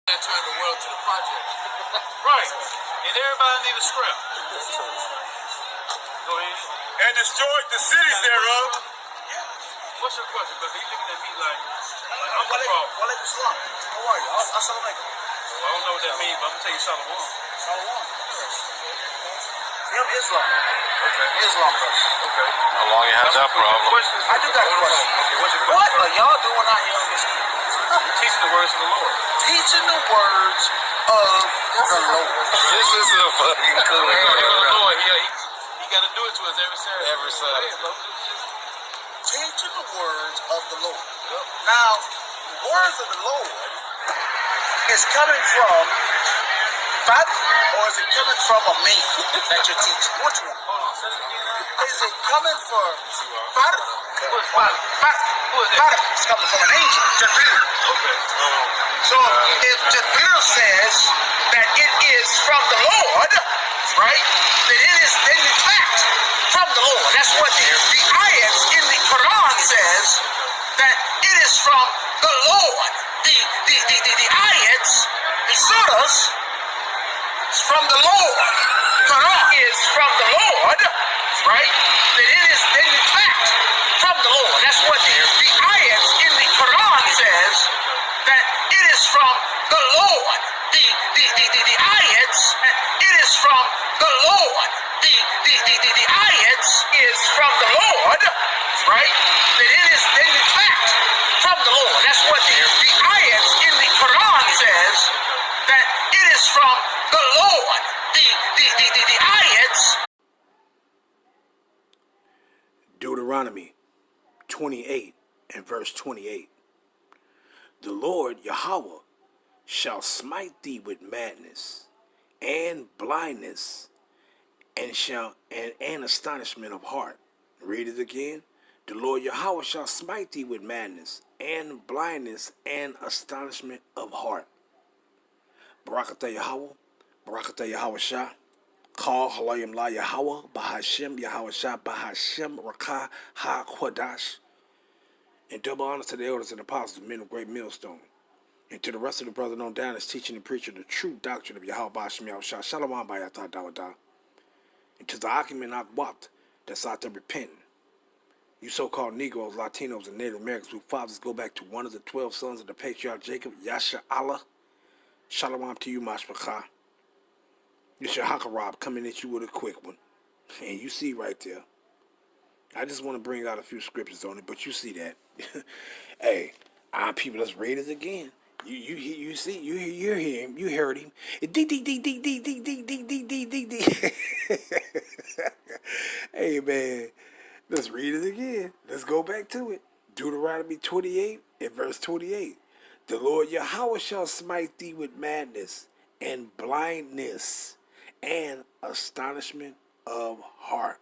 Turn the world to the project. Right. And everybody need a scrap. Go ahead. And destroyed the cities thereof. What's your question, brother? You looking at me like I'm the problem. Walaikum salam. How are you? Assalamu alaikum. Well, I don't know what that means, but I'm gonna tell you Shalom. Shalom. I'm Islam. Okay. Islam, brother. Okay. How long you had that problem? I do got a question. Okay, what's your What question? are y'all doing out here on this? You're teaching the words of the Lord. Teaching the words of the Lord. This is a fucking cool. Lord, he got to do it to us every Saturday. Every Saturday. Teaching the words of the Lord. Now, the words of the Lord is coming from Fat, or is it coming from a man that you're teaching? Which one? Hold on, say it again. Is it coming from Fat? Who is Father? Fat. Who is that? Fat is coming from an angel, Jabril. Okay. So if Jabril says that it is from the Lord, right, then it is in fact from the Lord. That's what the ayats in the Quran says, that it is from the Lord. The ayats, the surahs, is from the Lord. Quran is from the Lord, right, then it is in fact from the Lord. That's what the ayats in the Quran says, that it is from the Lord. The ayats, it is from the Lord. The ayats is from the Lord, right? That it is in fact from the Lord. That's what the ayats in the Quran says, that it is from the Lord. The ayats. Deuteronomy 28 and verse 28. The Lord Yahweh shall smite thee with madness and blindness and astonishment of heart. Read it again. The Lord Yahweh shall smite thee with madness and blindness and astonishment of heart. Barakatah Yahweh, Barakatah Yahweh Shah. Call Halayim La Yahweh, Bahashem Yahweh Shah, Bahashem Rakah Ha Kwadash. And double honor to the elders and apostles, men of great millstone. And to the rest of the brethren on down is teaching and preaching the true doctrine of Yahweh Bahashem Yahweh Shah. Shalom Bayatah Dawadah. And to the Akim and Akwat that's out there repenting. You so-called Negroes, Latinos, and Native Americans whose fathers go back to one of the 12 sons of the patriarch Jacob, Yasha Allah. Shalom to you, Mashpachah. It's your Hakarab coming at you with a quick one. And you see right there. I just want to bring out a few scriptures on it, but you see that. Hey, our people, let's read it again. You see, you hear him, you heard him. Hey man, let's read it again. Let's go back to it. Deuteronomy 28 and verse 28. The Lord Yahweh shall smite thee with madness and blindness and astonishment of heart.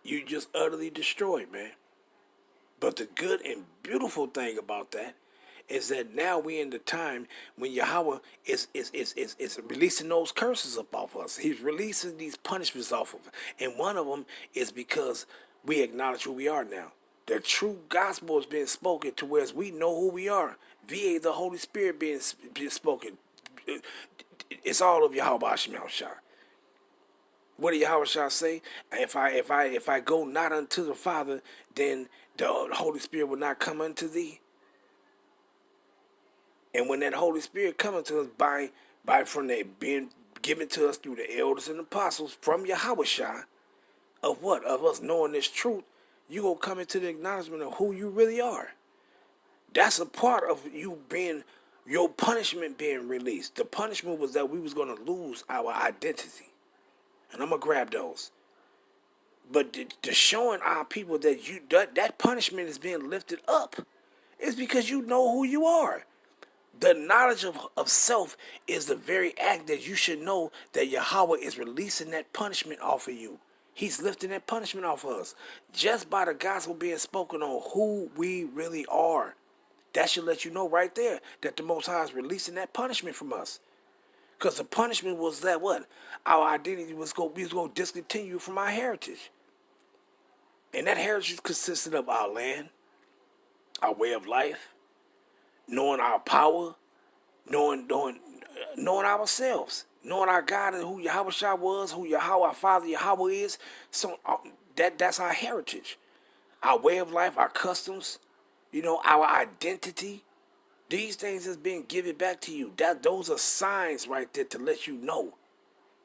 You just utterly destroyed, man. But the good and beautiful thing about that is that now we in the time when Yahweh is releasing those curses up off us. He's releasing these punishments off of us. And one of them is because we acknowledge who we are now. The true gospel is being spoken to whereas we know who we are. via the Holy Spirit being spoken. It's all of Yahweh Hashem Shah. What did Yahweh Shah say? If I go not unto the Father, then the Holy Spirit will not come unto thee. And when that Holy Spirit coming to us by from the being given to us through the elders and apostles from Yahweh Shah, of what? Of us knowing this truth, you gonna come into the acknowledgement of who you really are. That's a part of you being, your punishment being released. The punishment was that we was gonna lose our identity. And I'm gonna grab those. But the showing our people that that punishment is being lifted up is because you know who you are. The knowledge of self is the very act that you should know that Yahweh is releasing that punishment off of you. He's lifting that punishment off of us. Just by the gospel being spoken on who we really are. That should let you know right there that the Most High is releasing that punishment from us. Because the punishment was that what? Our identity was going to discontinue from our heritage. And that heritage consisted of our land, our way of life, knowing our power, knowing ourselves, knowing our God and who Yahweh Shah was, who Yahweh, our Father Yahweh is. So that's our heritage, our way of life, our customs, our identity. These things is being given back to you. Those are signs right there to let you know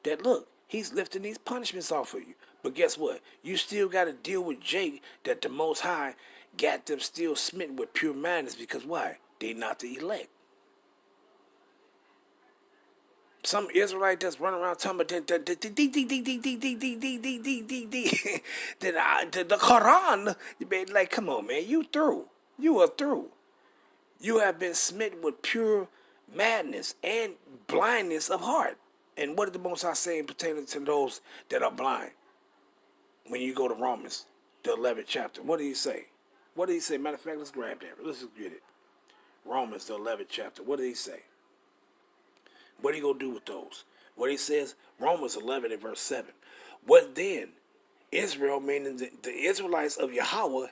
that, look, he's lifting these punishments off of you. But guess what? You still got to deal with Jake, that the Most High got them still smitten with pure madness, because why? They not the elect. Some Israelite that's running around talking about the Quran. Like, come on, man, you through. You are through. You have been smitten with pure madness and blindness of heart. And what did the Most High say pertaining to those that are blind? When you go to Romans, the 11th chapter, what did he say? What did he say? Matter of fact, let's grab that. Let's just get it. Romans, the 11th chapter. What did he say? What are you going to do with those? What he says, Romans 11 and verse 7. What then? Israel, meaning the Israelites of Yahweh,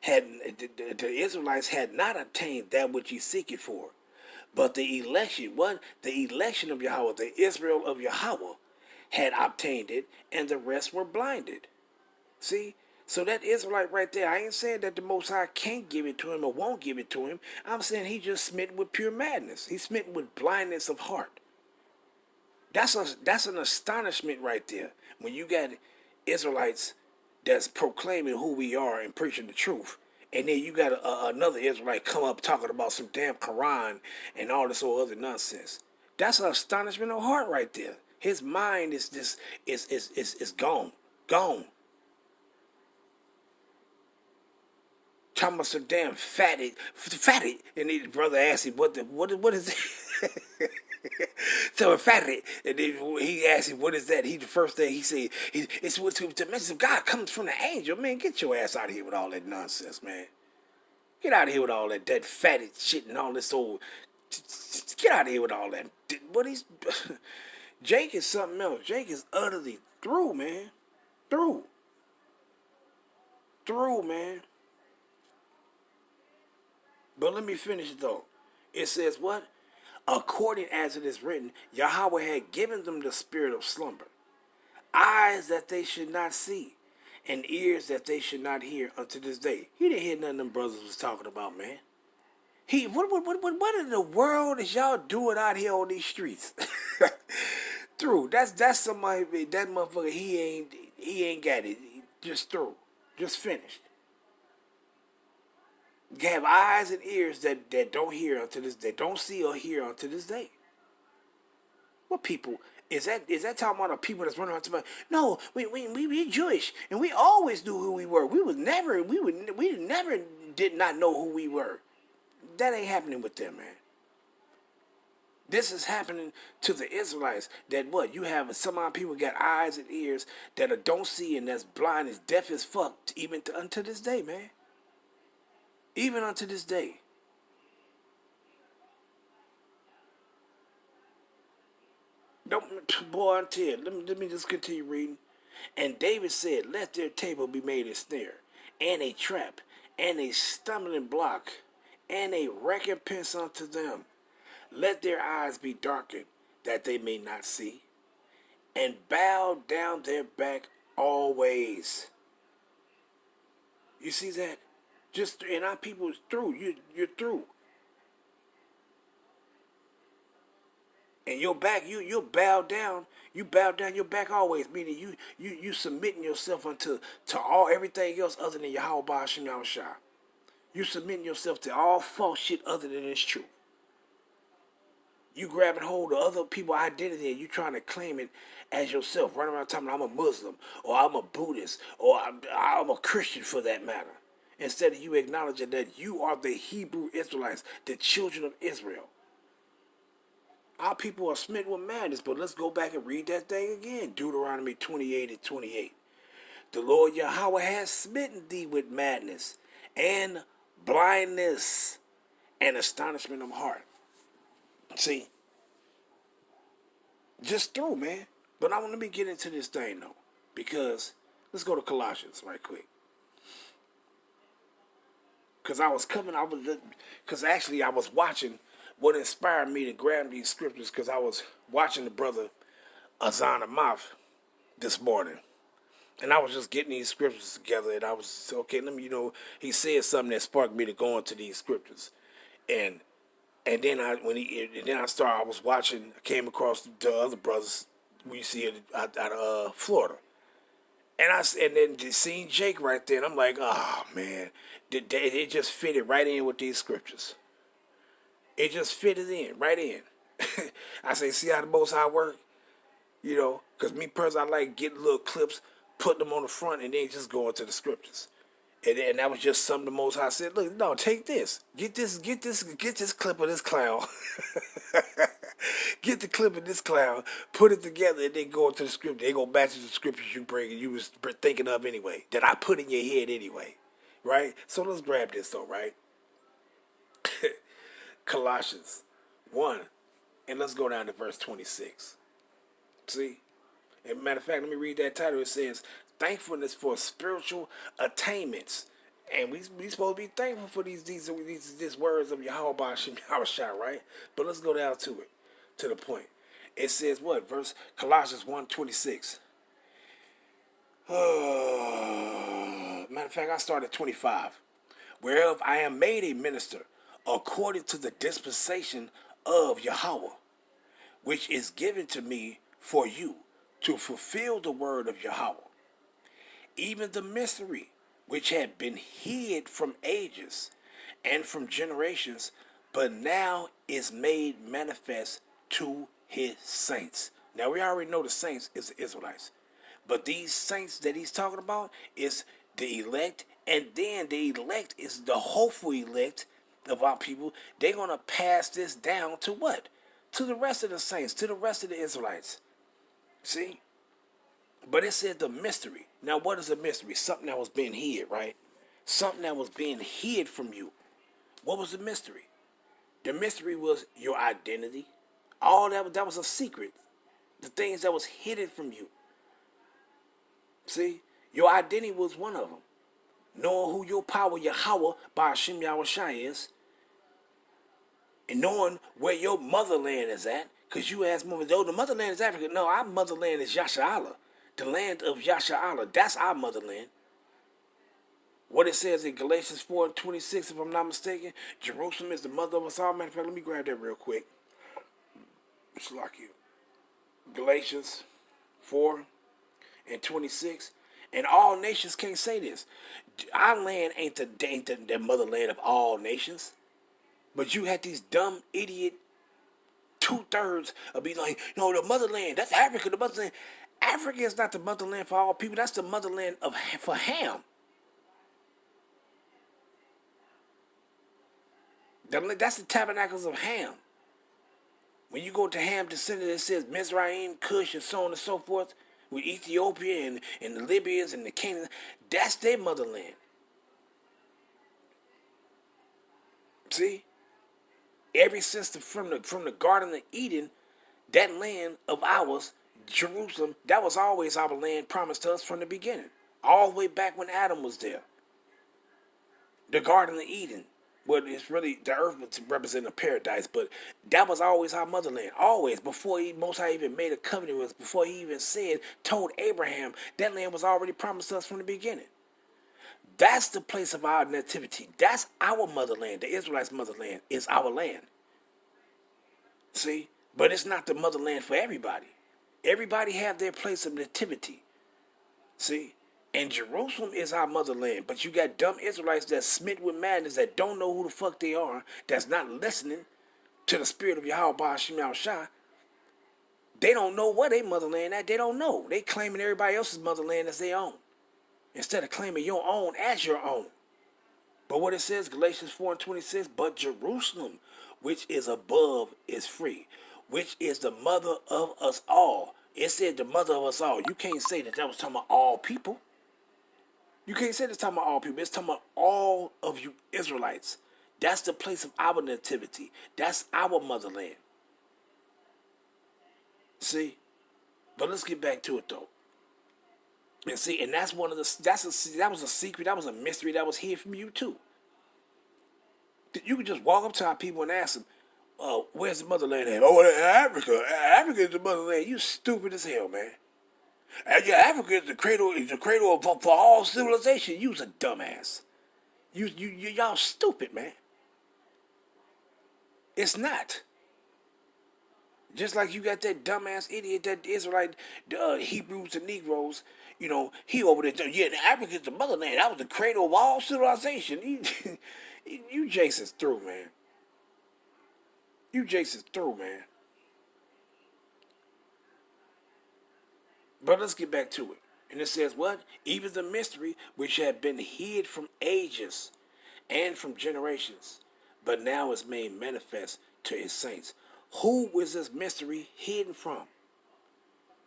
the Israelites had not obtained that which he seeketh for. But the election, the election of Yahweh, the Israel of Yahweh, had obtained it, and the rest were blinded. See? So that Israelite right there, I ain't saying that the Most High can't give it to him or won't give it to him. I'm saying he just smitten with pure madness. He's smitten with blindness of heart. That's an astonishment right there. When you got Israelites that's proclaiming who we are and preaching the truth, and then you got another Israelite come up talking about some damn Quran and all this other nonsense. That's an astonishment of heart right there. His mind is just is gone. Talking about some damn fatty, and the brother asked him, what is it? So fatty, and then he asked him, what is that? The first thing he said, it's what the message of God comes from the angel. Man, get your ass out of here with all that nonsense, man. Get out of here with all that fatty shit and all this old. Get out of here with all that. Jake is something else. Jake is utterly through, man. Through, man. But let me finish it though. It says what? According as it is written, Yahweh had given them the spirit of slumber, eyes that they should not see, and ears that they should not hear unto this day. He didn't hear nothing them brothers was talking about, man. What in the world is y'all doing out here on these streets? Through. That's somebody, that motherfucker, he ain't got it. Just through. Just finished. You have eyes and ears that don't hear unto this, that don't see or hear unto this day. What people is that talking about the people that's running around talking about? No, we Jewish and we always knew who we were. We never did not know who we were. That ain't happening with them, man. This is happening to the Israelites. That what you have some odd people got eyes and ears that don't see and that's blind, as deaf as fuck, even unto this day, man. Even unto this day. Don't, boy, I'm telling you, let me just continue reading. And David said, let their table be made a snare, and a trap, and a stumbling block, and a recompense unto them. Let their eyes be darkened, that they may not see, and bow down their back always. You see that? Just and our people is through. You're through. And your back, you bow down. You bow down your back always, meaning you submitting yourself unto all everything else other than Yahweh Ba'ashim Yahushua. You submitting yourself to all false shit other than it's true. You grabbing hold of other people's identity and you trying to claim it as yourself. Running around talking I'm a Muslim or I'm a Buddhist or I'm a Christian for that matter. Instead of you acknowledging that you are the Hebrew Israelites, the children of Israel. Our people are smitten with madness, but let's go back and read that thing again. Deuteronomy 28 and 28. The Lord Yahweh has smitten thee with madness and blindness and astonishment of heart. See? Just through, man. But let me get into this thing, though. Because, let's go to Colossians right quick. Because I was watching what inspired me to grab these scriptures, because I was watching the brother Astonishment this morning. And I was just getting these scriptures together, and I was, okay, let me, he said something that sparked me to go into these scriptures. And then I was watching, I came across the other brothers we see it out of Florida. And then just seeing Jake right there, and I'm like, oh man, it just fitted right in with these scriptures. It just fitted in, right in. I say, see how the Most High work? Because me personally, I like getting little clips, putting them on the front, and then just going to the scriptures. And that was just something the Most High said, look, no, take this. Get this clip of this clown. Get the clip of this clown, put it together, and then go into the scripture. They go back to the scriptures you bring and you was thinking of anyway, that I put in your head anyway. Right? So let's grab this though, right? Colossians 1. And let's go down to verse 26. See? As a matter of fact, let me read that title. It says, thankfulness for spiritual attainments. And we supposed to be thankful for these words of Yahweh Shah, right? But let's go down to it, to the point. It says what? Colossians 1:26. Matter of fact, I started 25. Whereof I am made a minister according to the dispensation of Yahweh, which is given to me for you to fulfill the word of Yahweh, even the mystery which had been hid from ages and from generations, but now is made manifest to his saints. Now we already know the saints is the Israelites, but these saints that he's talking about is the elect, and then the elect is the hopeful elect of our people. They're going to pass this down to what? To the rest of the saints, to the rest of the Israelites. See? But it said the mystery. Now, what is a mystery? Something that was being hid, right? Something that was being hid from you. What was the mystery? The mystery was your identity. All that was a secret. The things that was hidden from you. See? Your identity was one of them. Knowing who your power, Yahweh, by Hashem Yahushua is. And knowing where your motherland is at. Because you ask me, oh, the motherland is Africa. No, our motherland is Yasha Allah. The land of Yasha Allah. That's our motherland. What it says in Galatians 4:26, if I'm not mistaken, Jerusalem is the mother of us all. Matter of fact, let me grab that real quick. It's like you. Galatians 4:26. And all nations can't say this. Our land ain't the motherland of all nations. But you had these dumb idiot 2/3 of be like, no, the motherland, that's Africa, the motherland. Africa is not the motherland for all people. That's the motherland for Ham. That's the tabernacles of Ham. When you go to Ham descendant, it says Mizraim, Cush, and so on and so forth, with Ethiopia and the Libyans and the Canaanites. That's their motherland. See? Ever since from the Garden of Eden, that land of ours, Jerusalem, that was always our land promised to us from the beginning. All the way back when Adam was there. The Garden of Eden. Well, it's really, the earth was representing a paradise, but that was always our motherland. Always. Before Most High even made a covenant with us, before he even told Abraham, that land was already promised to us from the beginning. That's the place of our nativity. That's our motherland. The Israelites' motherland is our land. See? But it's not the motherland for everybody. Everybody have their place of nativity. See? And Jerusalem is our motherland. But you got dumb Israelites that's smitten with madness, that don't know who the fuck they are, that's not listening to the spirit of Yahweh Hashem Yahushua. They don't know what their motherland at. They don't know. They claiming everybody else's motherland as their own, instead of claiming your own as your own. But what it says, Galatians 4:26, but Jerusalem, which is above, is free, which is the mother of us all. It said the mother of us all. You can't say that was talking about all people. You can't say that's talking about all people. It's talking about all of you Israelites. That's the place of our nativity. That's our motherland. See? But let's get back to it though. And see, and that's one of the, that was a secret, that was a mystery that was hid from you too. You could just walk up to our people and ask them, where's the motherland at? Oh, Africa. Africa is the motherland. You stupid as hell, man. And yeah, Africa is the cradle. For all civilization. You's a dumbass. Y'all stupid, man. It's not. Just like you got that dumbass idiot, that Israelite, Hebrews and Negroes, he over there. Yeah, Africa's the motherland. That was the cradle of all civilization. You Jason's through, man. You Jason's through, man. But let's get back to it. And it says what? Even the mystery which had been hid from ages and from generations, but now is made manifest to his saints. Who was this mystery hidden from?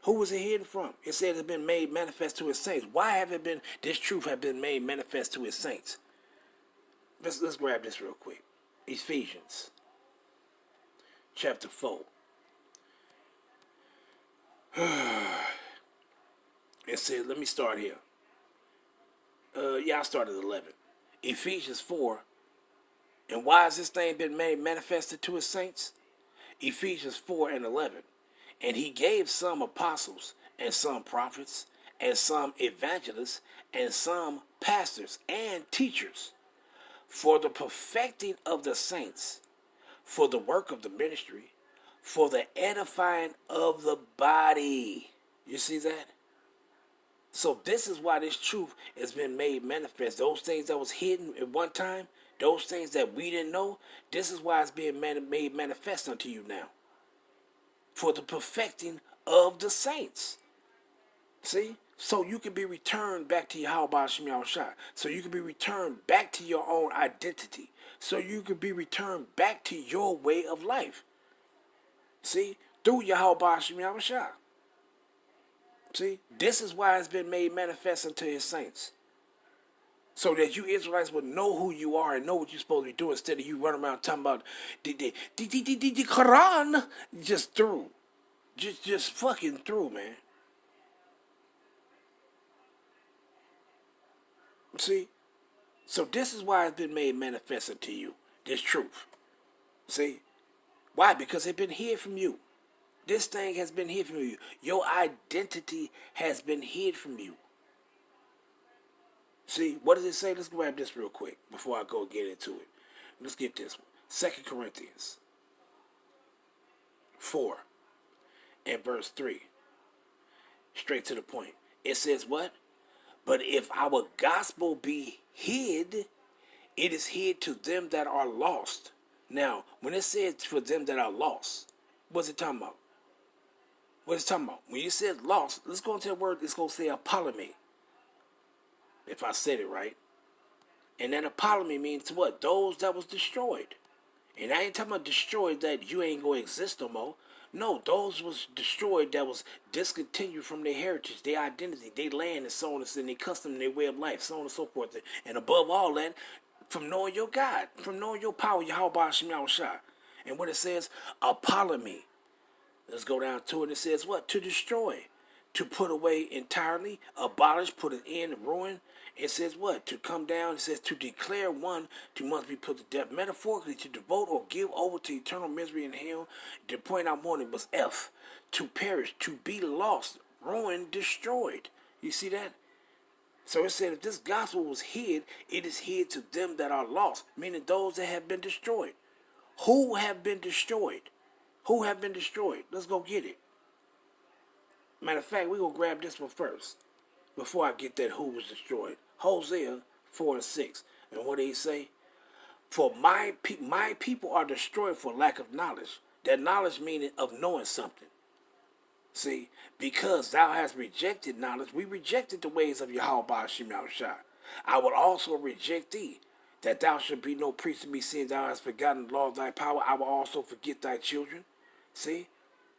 Who was it hidden from? It said it had been made manifest to his saints. Why have it been, this truth have been made manifest to his saints? Let's grab this real quick. Ephesians chapter 4. It says, let me start here. I'll start at 11. Ephesians 4. And why has this thing been made manifested to his saints? Ephesians 4 and 11. And he gave some apostles, and some prophets, and some evangelists, and some pastors and teachers, for the perfecting of the saints, for the work of the ministry, for the edifying of the body. You see that? So this is why this truth has been made manifest. Those things that was hidden at one time, those things that we didn't know, this is why it's being made manifest unto you now. For the perfecting of the saints. See? So you can be returned back to Yahweh Shem Yahushua. So you can be returned back to your own identity. So you can be returned back to your way of life. See? Through Yahweh Shem Yahushua. See? This is why it's been made manifest unto his saints. So that you Israelites would know who you are and know what you're supposed to be doing, instead of you running around talking about the Quran just through. Just fucking through, man. See? So this is why it's been made manifest unto you. This truth. See? Why? Because it's been hid from you. This thing has been hid from you. Your identity has been hid from you. See, what does it say? Let's grab this real quick before I go get into it. Let's get this one. 2 Corinthians 4 and verse 3. Straight to the point. It says what? But if our gospel be hid, it is hid to them that are lost. Now, when it says for them that are lost, what's it talking about? What is it talking about? When you said lost, let's go into the word, it's going to say apollumi. If I said it right. And that apollumi means what? Those that was destroyed. And I ain't talking about destroyed that you ain't going to exist no more. No, those was destroyed that was discontinued from their heritage, their identity, their land, and so on, and their custom, and their way of life, so on and so forth. And above all that, from knowing your God, from knowing your power, Yahweh Shem Yahushua. And what it says, apollumi. Let's go down to it. It says what? To destroy. To put away entirely, abolish, put an end, ruin. It says what? To come down. It says to declare one to must be put to death. Metaphorically, to devote or give over to eternal misery and hell. The point I'm wanting was F. To perish, to be lost, ruined, destroyed. You see that? So it said if this gospel was hid, it is hid to them that are lost, meaning those that have been destroyed. Who have been destroyed? Who have been destroyed? Let's go get it. Matter of fact, we're going to grab this one first before I get that who was destroyed. Hosea 4 and 6. And what did he say? For my people are destroyed for lack of knowledge. That knowledge meaning of knowing something. See, because thou hast rejected knowledge, we rejected the ways of Yahweh Shem Yahushua. I will also reject thee, that thou should be no priest to me, seeing thou hast forgotten the law of thy power. I will also forget thy children. See?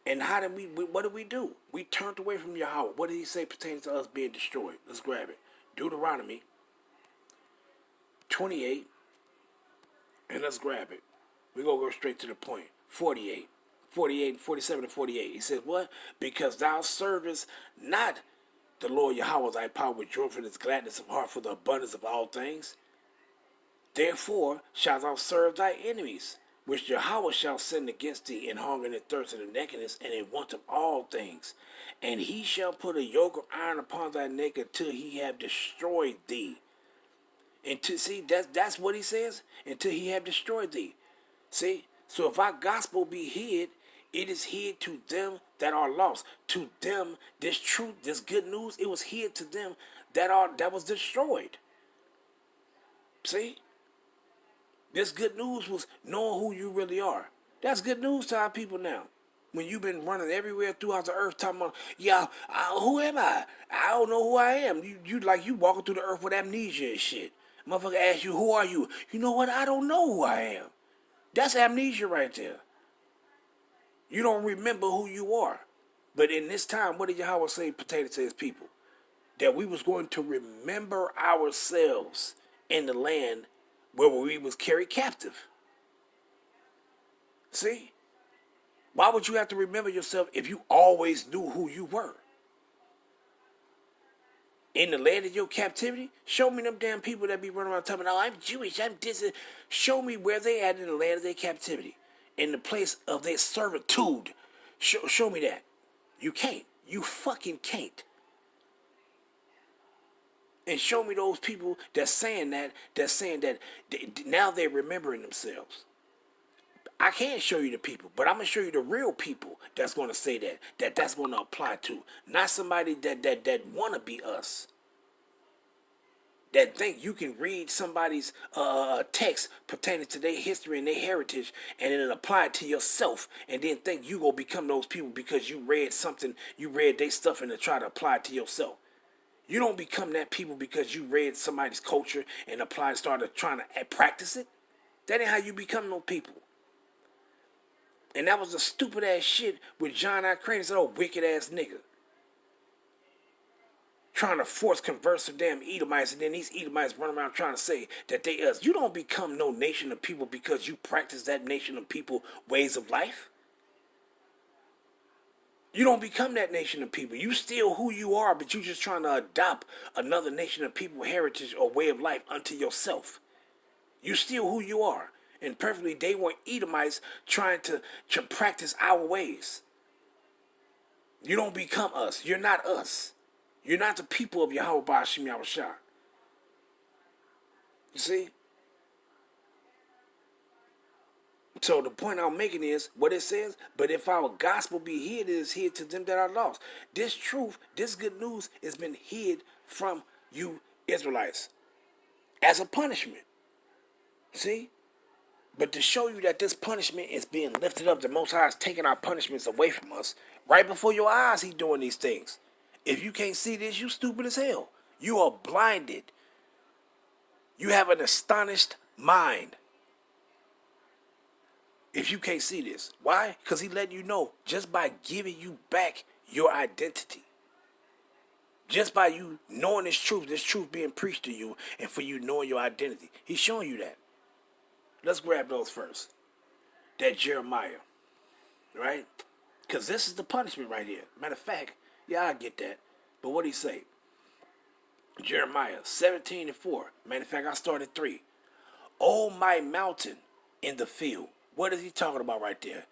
And how did what did we do? We turned away from Yahweh. What did he say pertaining to us being destroyed? Let's grab it. Deuteronomy 28. And let's grab it. We're going to go straight to the point. 48, 47, and 48. He says what? Because thou servest not the Lord Yahweh thy power with joyfulness, gladness of heart, for the abundance of all things. Therefore shalt thou serve thy enemies. which Yahweh shall send against thee, in hunger and in thirst and in nakedness and in want of all things. And he shall put a yoke of iron upon thy neck until he have destroyed thee. And to see that's what he says, until he have destroyed thee. See? So if our gospel be hid, it is hid to them that are lost. To them, this truth, this good news, it was hid to them that was destroyed. See? This good news was knowing who you really are. That's good news to our people now. When you've been running everywhere throughout the earth talking about, yeah, who am I? I don't know who I am. You walking through the earth with amnesia and shit. Motherfucker asks you, who are you? You know what? I don't know who I am. That's amnesia right there. You don't remember who you are. But in this time, what did Yahweh say pertaining to his people? That we was going to remember ourselves in the land where we was carried captive. See? Why would you have to remember yourself if you always knew who you were? In the land of your captivity, show me them damn people that be running around talking, oh, I'm Jewish, I'm this. Show me where they at in the land of their captivity. In the place of their servitude. Show me that. You can't. You fucking can't. And show me those people that's saying that now they're remembering themselves. I can't show you the people, but I'm going to show you the real people that's going to say that's going to apply to. Not somebody that want to be us. That think you can read somebody's text pertaining to their history and their heritage and then apply it to yourself and then think you going to become those people because you read something, you read their stuff and then try to apply it to yourself. You don't become that people because you read somebody's culture and started trying to practice it. That ain't how you become no people. And that was the stupid ass shit with John I. Crane said, oh, wicked ass nigga. Trying to force convert some damn Edomites, and then these Edomites run around trying to say that they us. You don't become no nation of people because you practice that nation of people ways of life. You don't become that nation of people. You still who you are, but you just trying to adopt another nation of people heritage or way of life unto yourself. You still who you are. And perfectly, they weren't Edomites trying to practice our ways. You don't become us. You're not us. You're not the people of Yahweh Ba'ashim Yahushua. You see? So the point I'm making is what it says, but if our gospel be hid, it is hid to them that are lost. This truth, this good news has been hid from you Israelites as a punishment. See? But to show you that this punishment is being lifted up, the Most High is taking our punishments away from us. Right before your eyes, He's doing these things. If you can't see this, you stupid as hell. You are blinded. You have an astonished mind. If you can't see this. Why? Because He letting you know just by giving you back your identity. Just by you knowing this truth being preached to you, and for you knowing your identity. He's showing you that. Let's grab those first. That Jeremiah. Right? Because this is the punishment right here. Matter of fact, yeah, I get that. But what did he say? Jeremiah 17:4. Matter of fact, I started 3. Oh, my mountain in the field. What is he talking about right there?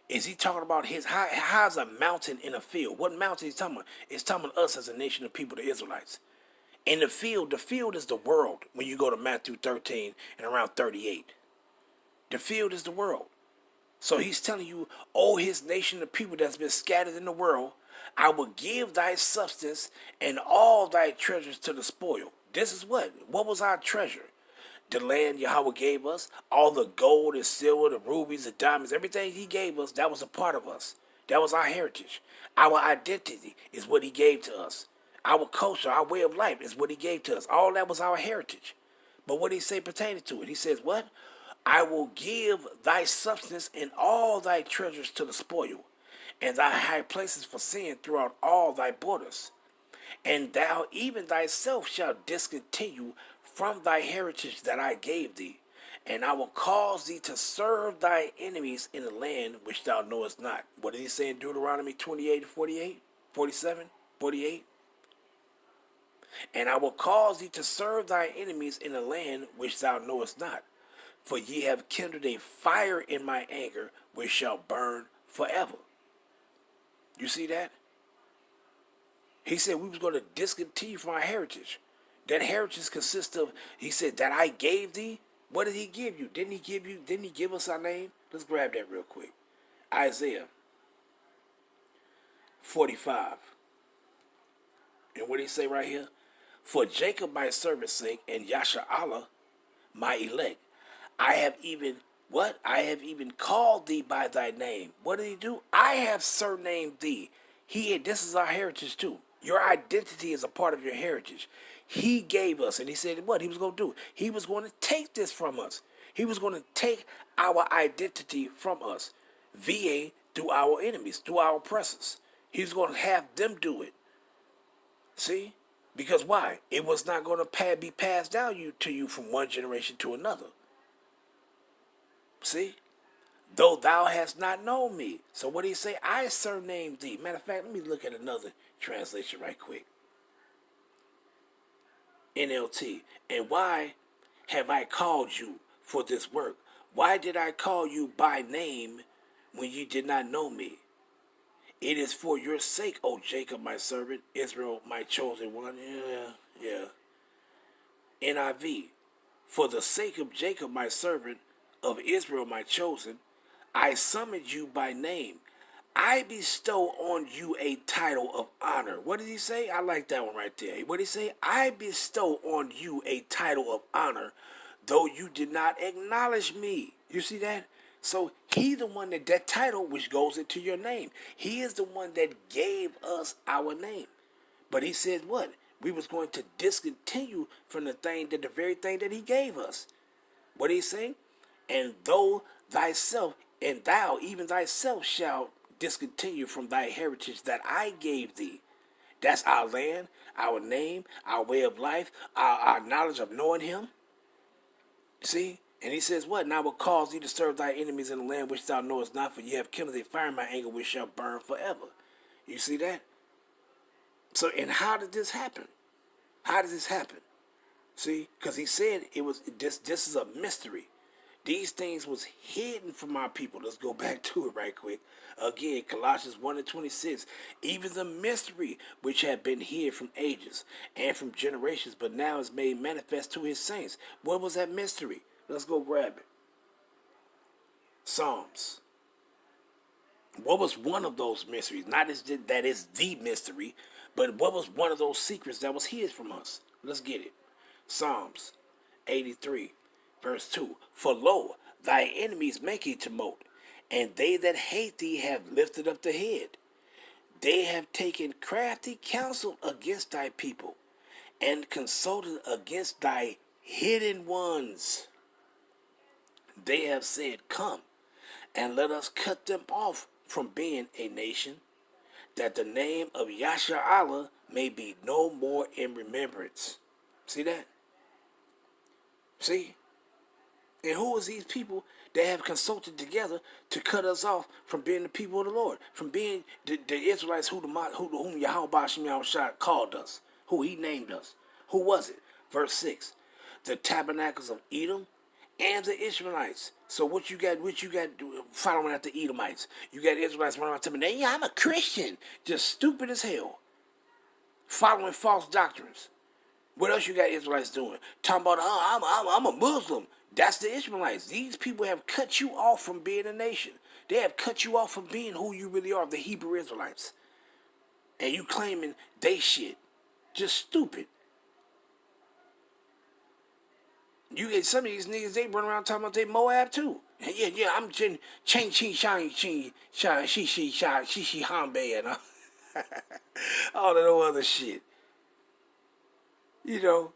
Is he talking about how's a mountain in a field? What mountain is he talking about? It's talking about us as a nation of people, the Israelites. In the field is the world when you go to Matthew 13 and around 38. The field is the world. So he's telling you, oh, his nation of people that's been scattered in the world, I will give thy substance and all thy treasures to the spoil. This is what? What was our treasure? The land Yahweh gave us, all the gold and silver, the rubies, the diamonds, everything He gave us, that was a part of us. That was our heritage. Our identity is what He gave to us. Our culture, our way of life is what He gave to us. All that was our heritage. But what did He say pertaining to it? He says, what? I will give thy substance and all thy treasures to the spoil, and thy high places for sin throughout all thy borders. And thou even thyself shalt discontinue from thy heritage that I gave thee, and I will cause thee to serve thy enemies in a land which thou knowest not. What did he say in Deuteronomy 28, 48, 47, 48? And I will cause thee to serve thy enemies in a land which thou knowest not. For ye have kindled a fire in my anger, which shall burn forever. You see that? He said we was going to discontinue from our heritage. That heritage consists of, he said, that I gave thee. What did he give you? Didn't he give us our name? Let's grab that real quick. Isaiah 45. And what did he say right here? For Jacob my servant's sake, and Yashar'Allah my elect, I have even, what? I have even called thee by thy name. What did he do? I have surnamed thee. This is our heritage too. Your identity is a part of your heritage. He gave us, and he said what he was going to do. He was going to take this from us. He was going to take our identity from us, via through our enemies, through our oppressors. He was going to have them do it. See? Because why? It was not going to be passed down to you from one generation to another. See? Though thou hast not known me. So what did he say? I surnamed thee. Matter of fact, let me look at another translation right quick. NLT. And why have I called you for this work? Why did I call you by name when you did not know me? It is for your sake, O Jacob, my servant, Israel, my chosen one. Yeah. NIV. For the sake of Jacob, my servant, of Israel, my chosen, I summoned you by name. I bestow on you a title of honor. What did he say? I like that one right there. What did he say? I bestow on you a title of honor, though you did not acknowledge me. You see that? So he's the one that title which goes into your name. He is the one that gave us our name. But he said what? We was going to discontinue from the very thing that he gave us. What did he say? And though thyself, and thou, even thyself, shalt discontinue from thy heritage that I gave thee. That's our land, our name, our way of life, our knowledge of knowing him. See? And he says what? And I will cause thee to serve thy enemies in the land which thou knowest not, for ye have kindled a fire in my anger which shall burn forever. You see that? So, and how did this happen? How did this happen? See? Because he said it was, this is a mystery. These things was hidden from our people. Let's go back to it right quick. Again, Colossians 1:26. Even the mystery which had been hid from ages and from generations, but now is made manifest to his saints. What was that mystery? Let's go grab it. Psalms. What was one of those mysteries? Not that is the mystery, but what was one of those secrets that was hid from us? Let's get it. Psalms 83. Verse 2, for lo, thy enemies make a tumult, and they that hate thee have lifted up the head. They have taken crafty counsel against thy people, and consulted against thy hidden ones. They have said, come, and let us cut them off from being a nation, that the name of Yashar'Allah may be no more in remembrance. See that? See? And who is these people that have consulted together to cut us off from being the people of the Lord, from being the Israelites whom Yahweh Ba'ashem Yahushua called us, who he named us? Who was it? Verse 6, the tabernacles of Edom and the Ishmaelites. So what you got following after the Edomites? You got Israelites running around telling me, yeah, I'm a Christian. Just stupid as hell. Following false doctrines. What else you got Israelites doing? Talking about, I'm a Muslim. That's the Ishmaelites. These people have cut you off from being a nation. They have cut you off from being who you really are, the Hebrew Israelites. And you claiming they shit. Just stupid. You get some of these niggas, they run around talking about they Moab too. Yeah, I'm Ching Chi Shang Chi Shi Hanbei and all that other shit. You know.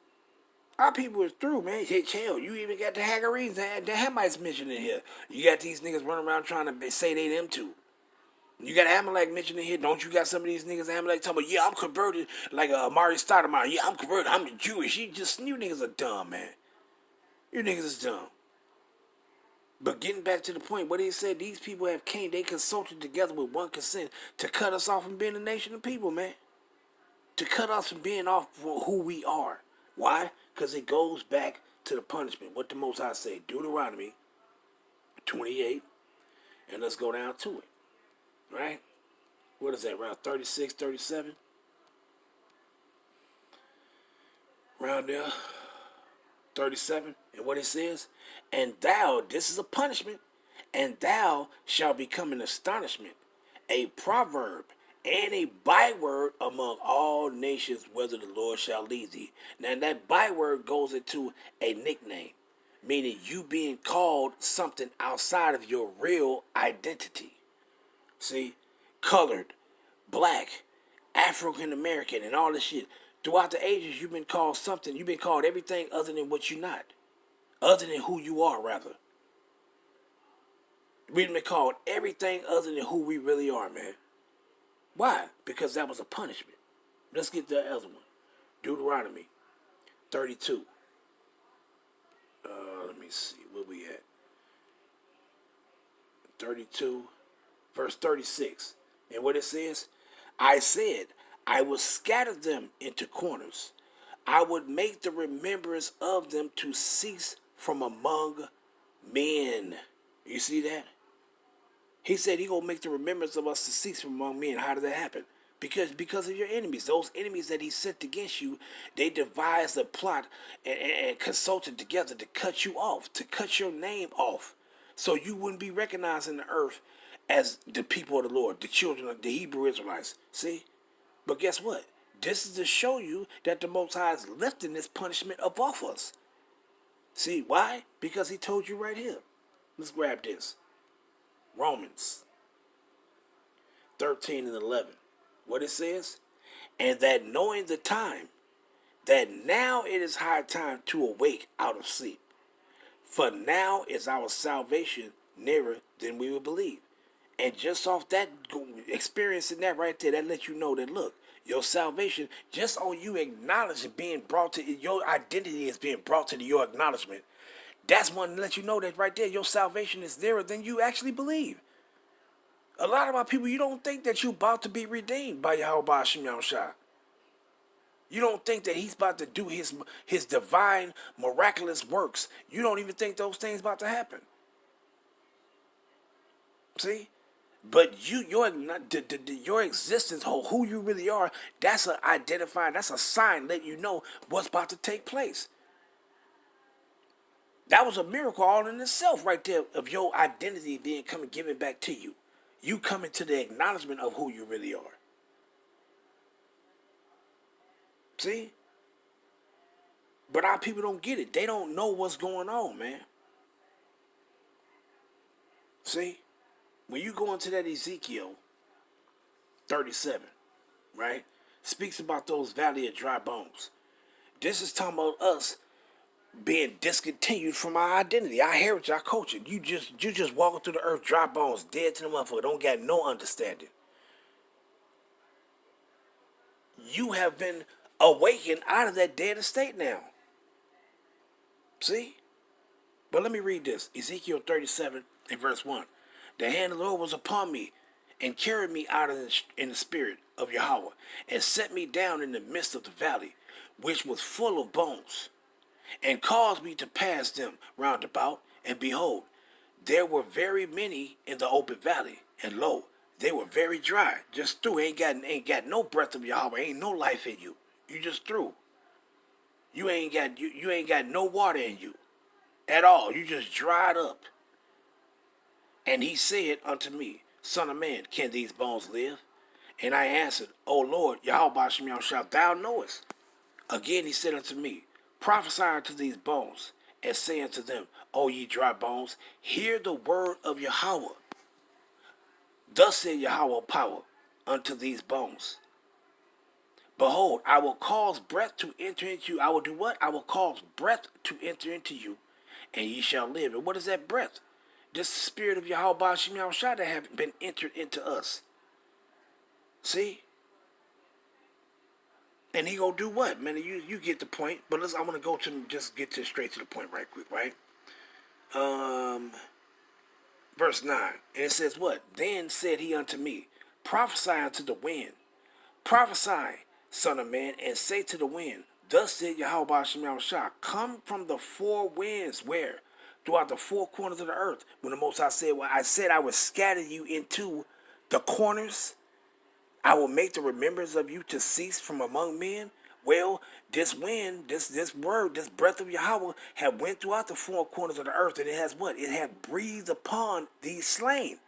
Our people is through, man. Hell, you even got the Hagarenes and the Hamites mentioned in here. You got these niggas running around trying to say they them too. You got Amalek mentioned in here. Don't you got some of these niggas Amalek talking about, yeah, I'm converted like Amari Stoudemire. Yeah, I'm converted. I'm Jewish. You niggas are dumb, man. You niggas is dumb. But getting back to the point, what he said, these people they consulted together with one consent to cut us off from being a nation of people, man. To cut us from being off for who we are. Why? Because it goes back to the punishment. What the Most High say? Deuteronomy 28. And let's go down to it. Right? What is that? Around 36, 37? Around there. 37. And what it says? And thou, this is a punishment, and thou shalt become an astonishment, a proverb, and a byword among all nations, whether the Lord shall lead thee. Now that byword goes into a nickname, meaning you being called something outside of your real identity. See, colored, black, African American, and all this shit. Throughout the ages, you've been called something. You've been called everything other than what you're not. Other than who you are, rather. We've been called everything other than who we really are, man. Why? Because that was a punishment. Let's get the other one. Deuteronomy 32. Let me see. Where we at? 32, verse 36. And what it says? I said, I will scatter them into corners. I would make the remembrance of them to cease from among men. You see that? He said he gonna make the remembrance of us to cease from among men. How did that happen? Because of your enemies. Those enemies that he sent against you, they devised a plot and consulted together to cut you off, to cut your name off, so you wouldn't be recognized in the earth as the people of the Lord, the children of the Hebrew Israelites. See? But guess what? This is to show you that the Most High is lifting this punishment up off us. See, why? Because he told you right here. Let's grab this. Romans 13 and 11. What it says? And that knowing the time, that now it is high time to awake out of sleep. For now is our salvation nearer than we would believe. And just off that, experiencing that right there, that lets you know that, look, your salvation, just on you acknowledging being brought to, your identity is being brought to your acknowledgement. That's one to let you know that right there, your salvation is nearer than you actually believe. A lot of our people, you don't think that you're about to be redeemed by Yahweh Hashem Yahushua. You don't think that he's about to do his divine, miraculous works. You don't even think those things about to happen. See? But your existence, who you really are, that's that's a sign letting you know what's about to take place. That was a miracle all in itself right there of your identity being given back to you. You coming to the acknowledgement of who you really are. See? But our people don't get it. They don't know what's going on, man. See? When you go into that Ezekiel 37, right? Speaks about those valley of dry bones. This is talking about us being discontinued from our identity, our heritage, our culture. You just walking through the earth, dry bones, dead to the motherfucker, don't got no understanding. You have been awakened out of that dead estate now. See? But let me read this. Ezekiel 37 and verse 1. The hand of the Lord was upon me, and carried me out in the spirit of Yahweh, and set me down in the midst of the valley, which was full of bones, and caused me to pass them round about, and behold, there were very many in the open valley, and lo, they were very dry, just through. Ain't got no breath of Yahweh, ain't no life in you. You just through. You ain't got no water in you at all. You just dried up. And he said unto me, Son of man, can these bones live? And I answered, O Lord, Yahweh Hashem Yahushua, thou knowest. Again he said unto me, Prophesy unto these bones, and say unto them, O ye dry bones, hear the word of Yahweh. Thus said Yahweh power unto these bones. Behold, I will cause breath to enter into you. I will do what? I will cause breath to enter into you, and ye shall live. And what is that breath? This spirit of Yahweh Hashem Yahushua that have been entered into us. See? And he gonna do what, man? You get the point. But I'm gonna go to just get to straight to the point right quick, right? Verse 9. And it says what? Then said he unto me, Prophesy unto the wind. Prophesy, son of man, and say to the wind, Thus said Yahweh Shemel Shah, come from the four winds, where? Throughout the four corners of the earth. When the Most High said, well, I said I would scatter you into the corners. I will make the remembrance of you to cease from among men. Well, this wind, this word, this breath of Yahweh had went throughout the four corners of the earth, and it has what? It had breathed upon these slain.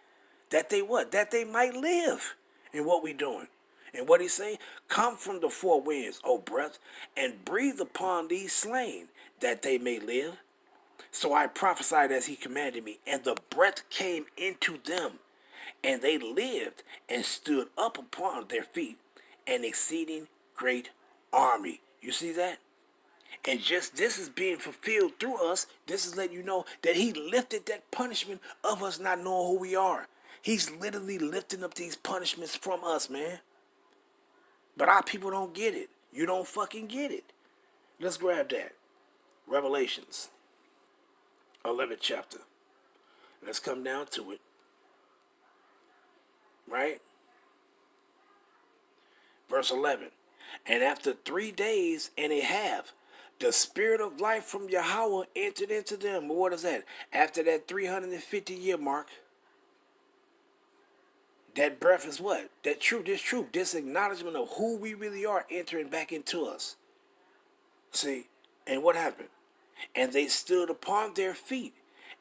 That they what? That they might live. And what we doing? And what he say? Come from the four winds, O breath, and breathe upon these slain, that they may live. So I prophesied as he commanded me, and the breath came into them, and they lived and stood up upon their feet, an exceeding great army. You see that? And just this is being fulfilled through us. This is letting you know that he lifted that punishment of us not knowing who we are. He's literally lifting up these punishments from us, man. But our people don't get it. You don't fucking get it. Let's grab that. Revelations, 11th chapter. Let's come down to it. Right? Verse 11. And after 3 days and a half, the spirit of life from Yahweh entered into them. What is that? After that 350-year mark, that breath is what? That truth, this acknowledgement of who we really are entering back into us. See? And what happened? And they stood upon their feet,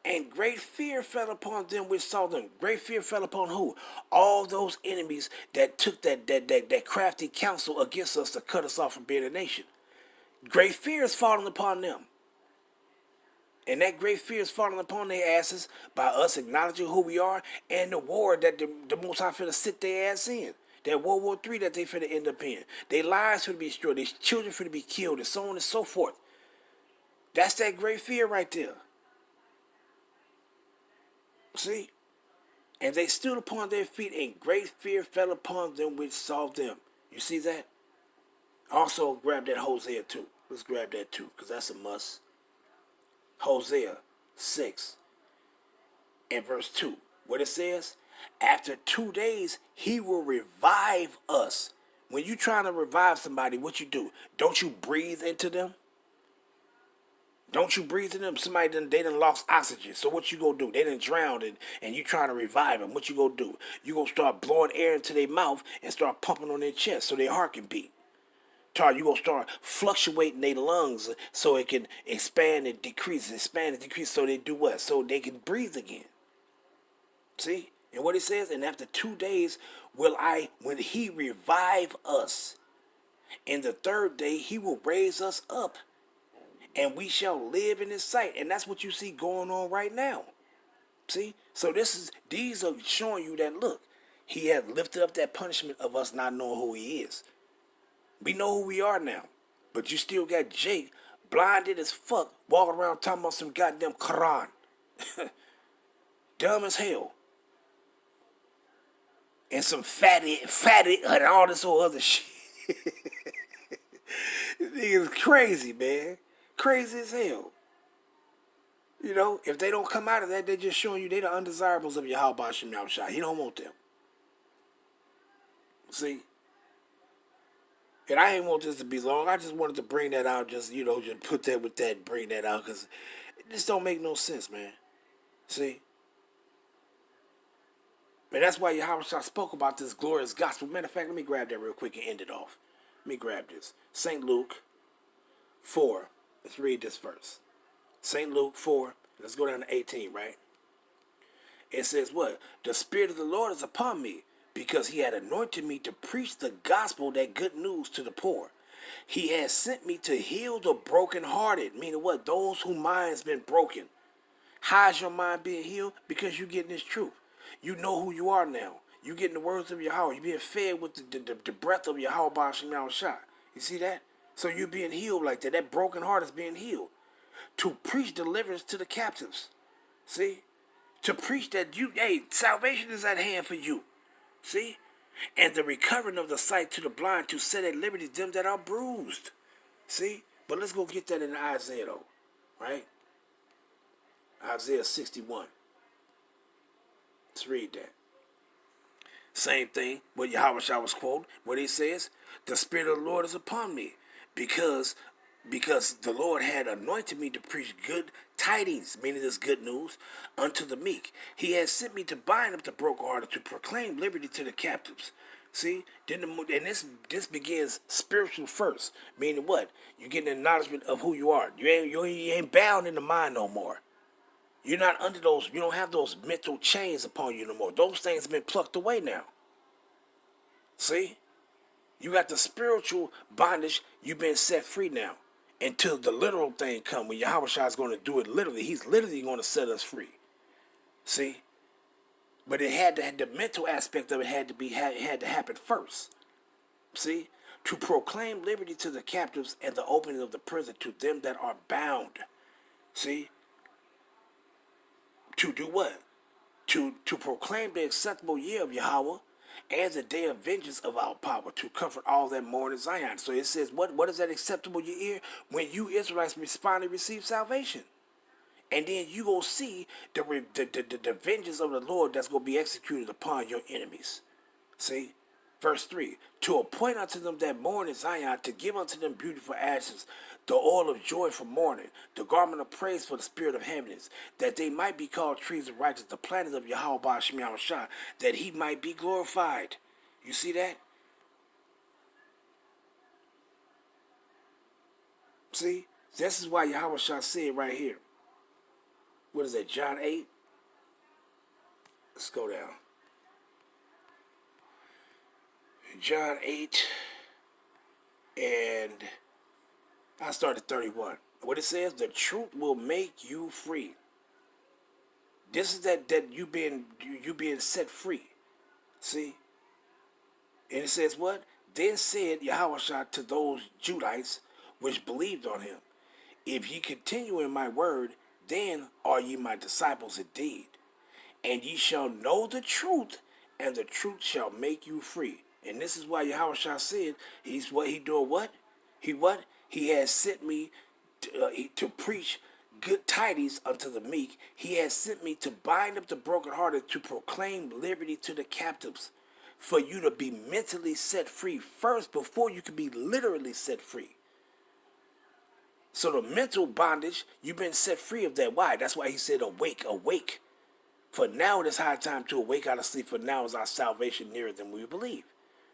and great fear fell upon them which saw them. Great fear fell upon who? All those enemies that took that crafty counsel against us to cut us off from being a nation. Great fear is falling upon them. And that great fear is falling upon their asses by us acknowledging who we are and the war that the Most High finna sit their ass in. That World War III that they finna end up in. Their lives finna be destroyed. Their children finna be killed, and so on and so forth. That's that great fear right there. See? And they stood upon their feet, and great fear fell upon them which saw them. You see that? Also, grab that Hosea too. Let's grab that too, because that's a must. Hosea 6 and verse 2. What it says? After 2 days, he will revive us. When you trying to revive somebody, what you do? Don't you breathe into them? Don't you breathe in them? They done lost oxygen. So what you gonna do? They done drowned and you trying to revive them. What you gonna do? You gonna start blowing air into their mouth and start pumping on their chest so their heart can beat. You gonna start fluctuating their lungs so it can expand and decrease, so they do what? So they can breathe again. See? And what it says, and after 2 days when he revive us, and the third day he will raise us up, and we shall live in his sight. And that's what you see going on right now. See? So these are showing you that, look, he has lifted up that punishment of us not knowing who he is. We know who we are now. But you still got Jake, blinded as fuck, walking around talking about some goddamn Quran. Dumb as hell. And some fatty, and all this whole other shit. This nigga's crazy, man. Crazy as hell. You know, if they don't come out of that, they're just showing you they the undesirables of Yahweh Shem Yahushua. He don't want them. See? And I ain't want this to be long. I just wanted to bring that out, just put that with that, bring that out, because it just don't make no sense, man. See? And that's why Yahweh spoke about this glorious gospel. Matter of fact, let me grab that real quick and end it off. Let me grab this. St. Luke 4. Let's read this verse. St. Luke 4. Let's go down to 18, right? It says what? The Spirit of the Lord is upon me, because he had anointed me to preach the gospel, that good news, to the poor. He has sent me to heal the brokenhearted. Meaning what? Those whose minds been broken. How's your mind being healed? Because you're getting this truth. You know who you are now. You getting the words of Yahweh. You're being fed with the breath of Yahweh B'Shem Yahushua. You see that? So you're being healed like that. That broken heart is being healed. To preach deliverance to the captives. See? To preach that salvation is at hand for you. See? And the recovering of the sight to the blind, to set at liberty them that are bruised. See? But let's go get that in Isaiah though. Right? Isaiah 61. Let's read that. Same thing what Yahweh was quoting. What he says, the Spirit of the Lord is upon me, because the Lord had anointed me to preach good tidings, meaning this good news, unto the meek. He has sent me to bind up the brokenhearted, to proclaim liberty to the captives. See, then and this begins spiritual first, meaning what? You get an acknowledgement of who you are. You ain't bound in the mind no more. You're not under those. You don't have those mental chains upon you no more. Those things have been plucked away now. See, you got the spiritual bondage. You've been set free now. Until the literal thing come, when Yahweh Shai is going to do it literally, he's literally going to set us free. See, but it had to, the mental aspect of it had to happen first. See, to proclaim liberty to the captives and the opening of the prison to them that are bound. See, to do what? To proclaim the acceptable year of Yahweh and the day of vengeance of our power, to comfort all that mourn in Zion. So it says, what is that acceptable year? When you Israelites respond and receive salvation. And then you go see the vengeance of the Lord that's going to be executed upon your enemies. See? Verse 3, to appoint unto them that mourn in Zion, to give unto them beautiful ashes, the oil of joy for mourning, the garment of praise for the spirit of heaviness, that they might be called trees of righteousness, the planted of Yahweh Ba'ashem Yahushua, that he might be glorified. You see that? See? This is why Yahweh Shah said right here. What is that, John 8? Let's go down. John 8, and I started 31. What it says, the truth will make you free. This is that you being set free. See? And it says what? Then said Yahushua to those Judites which believed on him, if ye continue in my word, then are ye my disciples indeed. And ye shall know the truth, and the truth shall make you free. And this is why Yahushua said, he doing what? He has sent me to preach good tidings unto the meek. He has sent me to bind up the brokenhearted, to proclaim liberty to the captives, for you to be mentally set free first before you can be literally set free. So the mental bondage, you've been set free of that. Why? That's why he said awake, awake. For now it is high time to awake out of sleep, for now is our salvation nearer than we believe.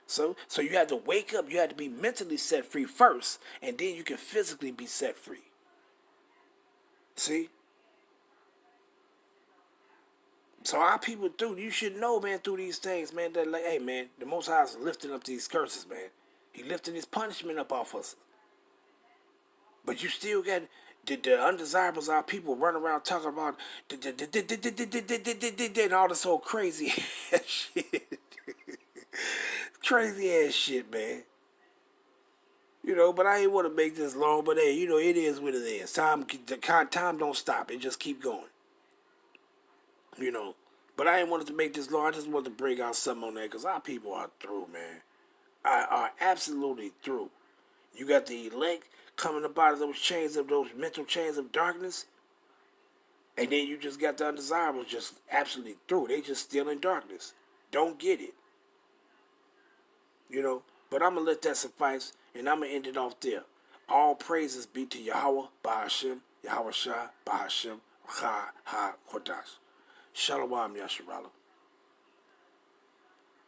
So you have to wake up, you have to be mentally set free first, and then you can physically be set free. See? So our people you should know, man, through these things, man, that like, hey man, the Most High is lifting up these curses, man. He lifting his punishment up off us. But you still got the undesirables. Our people run around talking about and all this whole crazy ass shit. Crazy ass shit, man. You know, but I ain't want to make this long. But hey, you know, it is what it is. Time don't stop. It just keep going. You know, but I ain't wanted to make this long. I just wanted to bring out something on that because our people are through, man. Are absolutely through. You got the elect coming up out of those chains, of those mental chains of darkness, and then you just got the undesirables just absolutely through. They just still in darkness. Don't get it. You know, but I'm going to let that suffice, and I'm going to end it off there. All praises be to Yahweh, Ba'ashem, Yahweh Shah, Ba'ashem, Ha, Ha, Kodash. Shalom, Yasharallah.